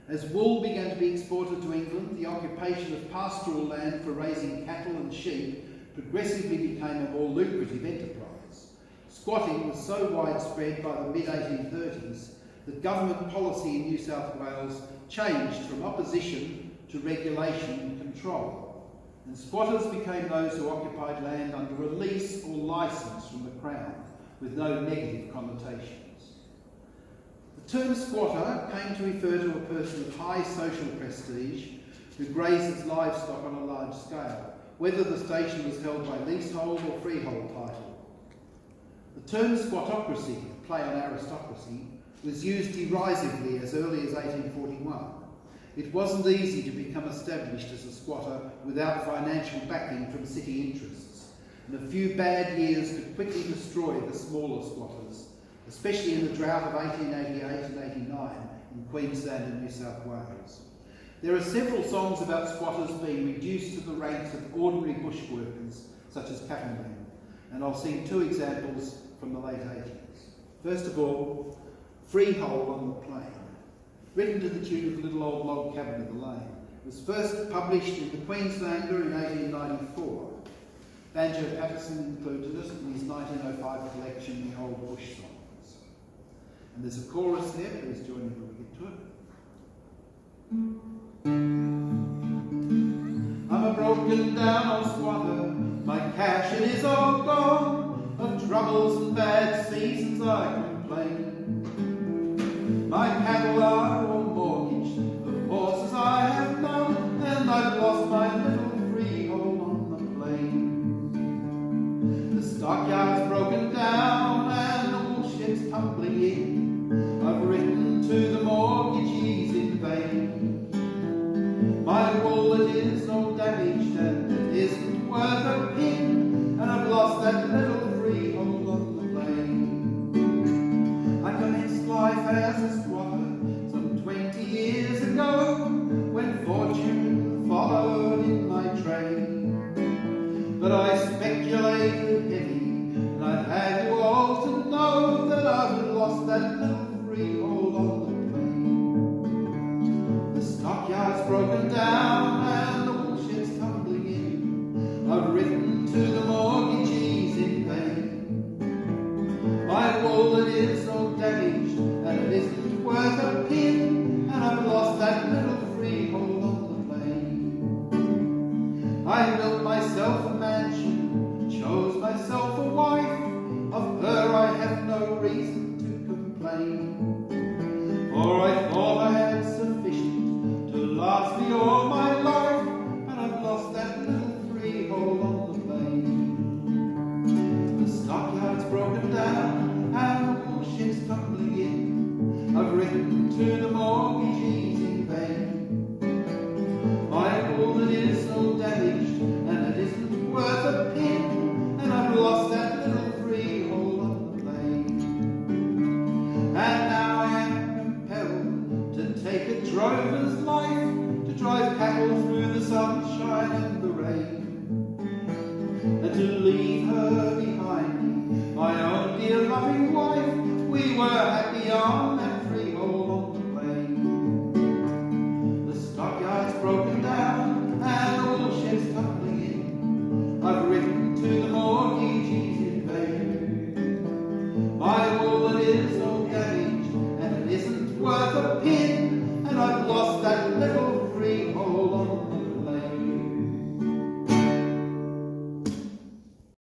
As wool began to be exported to England, the occupation of pastoral land for raising cattle and sheep progressively became a more lucrative enterprise. Squatting was so widespread by the mid-1830s that government policy in New South Wales changed from opposition to regulation and control, and squatters became those who occupied land under a lease or licence from the Crown, with no negative connotations. The term squatter came to refer to a person of high social prestige who grazes livestock on a large scale, whether the station was held by leasehold or freehold title. The term squattocracy, play on aristocracy, was used derisively as early as 1841. It wasn't easy to become established as a squatter without financial backing from city interests, and a few bad years could quickly destroy the smaller squatters, especially in the drought of 1888 and 89 in Queenslander, New South Wales. There are several songs about squatters being reduced to the ranks of ordinary bushworkers, such as cattlemen, and I'll sing two examples from the late 80s. First of all, Freehold on the Plain, written to the tune of Little Old Log Cabin in the Lane. It was first published in the Queenslander in 1894. Banjo Paterson included it in his 1905 collection, The Old Bush Songs. And there's a chorus there, please join me when we get to it. I'm a broken down old squatter, my cash it is all gone, of troubles and bad seasons I complain. My cattle are all mortgaged, of horses I have none, and I've lost my little freehold on the plain. The stockyard's broken down and the wool shed's tumbling in. I've written to the mortgagees in vain. My wool it is all damaged and it isn't worth a pin, and I've lost that little freehold on the plain. I commenced life as a squatter some 20 years ago, when fortune followed in my train. But I speculated heavy, and I'd have you all to know that I've lost that little freehold on the plain. The stockyard's broken down and the wool shed's tumbling in. I've written to the mortgagees in vain. My wool it is all damaged and it isn't worth a pin, and I've lost that little freehold on the plain. I built myself a mansion, chose myself a wife, of her I have no reason to complain. For I thought I had sufficient to last me all my life, and I've lost that little freehold on the plain. The stockyard's broken down and the wool shed's tumbling in. I've written to the mortgagees in vain. My wool it is so damaged and it isn't worth a pin, and I've lost that little freehold on the plain. And now I am compelled to take a drover's life, to drive cattle through the sunshine and the rain, and to leave her behind me, my own dear loving wife. We were happy on